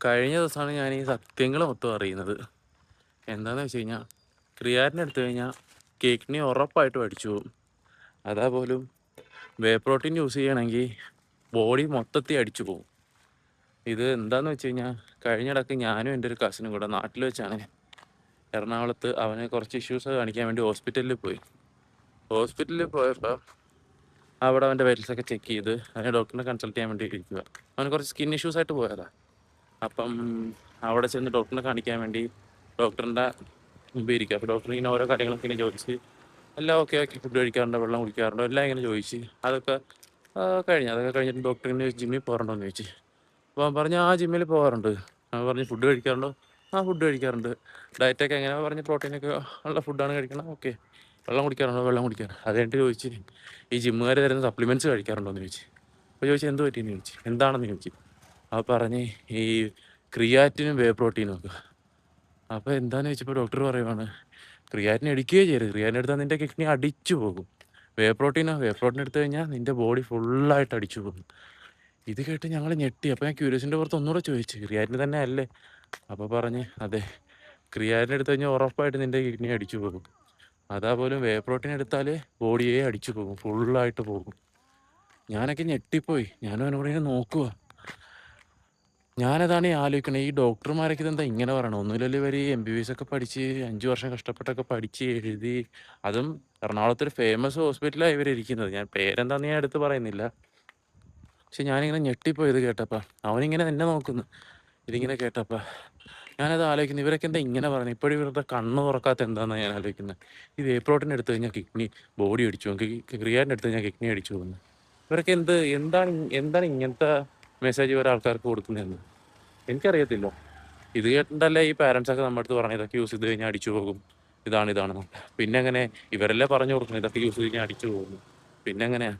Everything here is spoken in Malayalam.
കഴിഞ്ഞ ദിവസമാണ് ഞാൻ ഈ സത്യങ്ങൾ മൊത്തം അറിയുന്നത്. എന്താണെന്ന് വെച്ച് കഴിഞ്ഞാൽ ക്രിയാറ്റിൻ എടുത്തു കഴിഞ്ഞാൽ കിഡ്നി ഉറപ്പായിട്ടും അടിച്ചു പോകും. അതാ പോലും വേ പ്രോട്ടീൻ യൂസ് ചെയ്യണമെങ്കിൽ ബോഡി മൊത്തത്തിൽ അടിച്ചു പോകും. ഇത് എന്താണെന്ന് വെച്ച് കഴിഞ്ഞാൽ കഴിഞ്ഞിടക്ക് ഞാനും എൻ്റെ ഒരു കസിനും കൂടെ നാട്ടിൽ വെച്ചാണ് എറണാകുളത്ത് അവന് കുറച്ച് ഇഷ്യൂസ് കാണിക്കാൻ വേണ്ടി ഹോസ്പിറ്റലിൽ പോയി. ഹോസ്പിറ്റലിൽ പോയപ്പോൾ അവിടെ അവൻ്റെ വൈറ്റൽസൊക്കെ ചെക്ക് ചെയ്ത് അവനെ ഡോക്ടറിനെ കൺസൾട്ട് ചെയ്യാൻ വേണ്ടി ഇരിക്കുക. അവന് കുറച്ച് സ്കിൻ ഇഷ്യൂസ് ആയിട്ട് പോയതാണ്. അപ്പം അവിടെ ചെന്ന് ഡോക്ടറിനെ കാണിക്കാൻ വേണ്ടി ഡോക്ടറിൻ്റെ മുമ്പ് ഇരിക്കുക. അപ്പോൾ ഡോക്ടർ ഇങ്ങനെ ഓരോ കാര്യങ്ങളൊക്കെ ഇങ്ങനെ ചോദിച്ച് എല്ലാം ഓക്കെ ഓക്കെ, ഫുഡ് കഴിക്കാറുണ്ടോ, വെള്ളം കുടിക്കാറുണ്ടോ, എല്ലാം ഇങ്ങനെ ചോദിച്ച് അതൊക്കെ അതൊക്കെ കഴിഞ്ഞിട്ട് ഡോക്ടറിന് ജിമ്മിൽ പോകാറുണ്ടോ എന്ന് ചോദിച്ചു. അപ്പോൾ അവൻ പറഞ്ഞു ആ ജിമ്മിൽ പോകാറുണ്ട്. അവൻ പറഞ്ഞു ഫുഡ് കഴിക്കാറുണ്ടോ, ആ ഫുഡ് കഴിക്കാറുണ്ട്. ഡയറ്റൊക്കെ എങ്ങനെ പറഞ്ഞ് പ്രോട്ടീനൊക്കെ ഉള്ള ഫുഡാണ് കഴിക്കണം, ഓക്കെ. വെള്ളം കുടിക്കാറുണ്ടോ, വെള്ളം കുടിക്കാറ്. അത് കഴിഞ്ഞിട്ട് ചോദിച്ച് ഈ ജിമ്മുകാർ തരുന്ന സപ്ലിമെൻറ്റ്സ് കഴിക്കാറുണ്ടോ എന്ന് ചോദിച്ചു. അപ്പോൾ ചോദിച്ചു എന്ത് പറ്റിയെന്ന് ചോദിച്ചു, എന്താണെന്ന് ചോദിച്ചു. അപ്പോൾ പറഞ്ഞ് ഈ ക്രിയാറ്റിനും വേ പ്രോട്ടീനും ഒക്കെ. അപ്പോൾ എന്താണെന്ന് ചോദിച്ചപ്പോൾ ഡോക്ടർ പറയുവാണ് ക്രിയാറ്റിൻ എടുക്കുകയേ ചെയ്യരുത്, ക്രിയാറ്റിൻ എടുത്താൽ നിൻ്റെ കിഡ്നി അടിച്ചു പോകും. വേ പ്രോട്ടീൻ എടുത്തു കഴിഞ്ഞാൽ നിൻ്റെ ബോഡി ഫുള്ളായിട്ട് അടിച്ചു പോകും. ഇത് കേട്ട് ഞങ്ങൾ ഞെട്ടി. അപ്പോൾ ഞാൻ ക്യൂരിയസിൻ്റെ പുറത്ത് ഒന്നുകൂടെ ചോദിച്ചു ക്രിയാറ്റിൻ തന്നെ അല്ലേ? അപ്പോൾ പറഞ്ഞ് അതെ, ക്രിയാറ്റിൻ എടുത്തു കഴിഞ്ഞാൽ ഉറപ്പായിട്ട് നിൻ്റെ കിഡ്നി അടിച്ചു പോകും. അതാ പോലും വേ പ്രോട്ടീൻ എടുത്താൽ ബോഡിയെ അടിച്ചു പോകും, ഫുള്ളായിട്ട് പോകും. ഞാനൊക്കെ ഞെട്ടിപ്പോയി. ഞാനും അവനോട് ഇങ്ങനെ നോക്കുക. ഞാനതാണ് ഈ ആലോചിക്കണത്, ഈ ഡോക്ടർമാരൊക്കെ ഇതെന്താ ഇങ്ങനെ പറയണം? ഒന്നുമില്ലല്ലോ ഇവർ MBBS ഒക്കെ പഠിച്ച് 5 വർഷം കഷ്ടപ്പെട്ടൊക്കെ പഠിച്ച് എഴുതി, അതും എറണാകുളത്തൊരു ഫേമസ് ഹോസ്പിറ്റലാണ് ഇവരിയ്ക്കുന്നത്. ഞാൻ പേരെന്താണെന്ന് ഞാൻ എടുത്ത് പറയുന്നില്ല. പക്ഷെ ഞാനിങ്ങനെ ഞെട്ടിപ്പോയി ഇത് കേട്ടപ്പോൾ. അവനിങ്ങനെ എന്നെ നോക്കുന്നു ഇതിങ്ങനെ കേട്ടപ്പോൾ. ഞാനത് ആലോചിക്കുന്നു, ഇവരൊക്കെ എന്താ ഇങ്ങനെ പറയുന്നത്? ഇപ്പോഴും ഇവരുടെ കണ്ണ് തുറക്കാത്ത എന്താണെന്നാണ് ഞാൻ ആലോചിക്കുന്നത്. ഈ വേ പ്രോട്ടീൻ എടുത്തു കഴിഞ്ഞാൽ കിഡ്നി ബോഡി അടിച്ചു പോകും, ക്രിയാറ്റിൻ എടുത്തു കഴിഞ്ഞാൽ കിഡ്നി അടിച്ചു പോകുന്നു. ഇവരൊക്കെ എന്താണ് ഇങ്ങനത്തെ മെസ്സേജ് ഇവർ ആൾക്കാർക്ക് കൊടുക്കുന്നതെന്ന് എനിക്കറിയത്തില്ല. ഇത് കേട്ടിട്ടല്ലേ ഈ പാരൻസൊക്കെ നമ്മുടെ അടുത്ത് പറഞ്ഞു ഇതൊക്കെ യൂസ് ചെയ്ത് കഴിഞ്ഞാൽ അടിച്ചു പോകും, ഇതാണ്. പിന്നെ എങ്ങനെ ഇവരല്ലേ പറഞ്ഞു കൊടുക്കുന്നത് ഇതൊക്കെ യൂസ് ചെയ്ത് കഴിഞ്ഞാൽ അടിച്ചു പോകുന്നു? പിന്നെ എങ്ങനെയാ?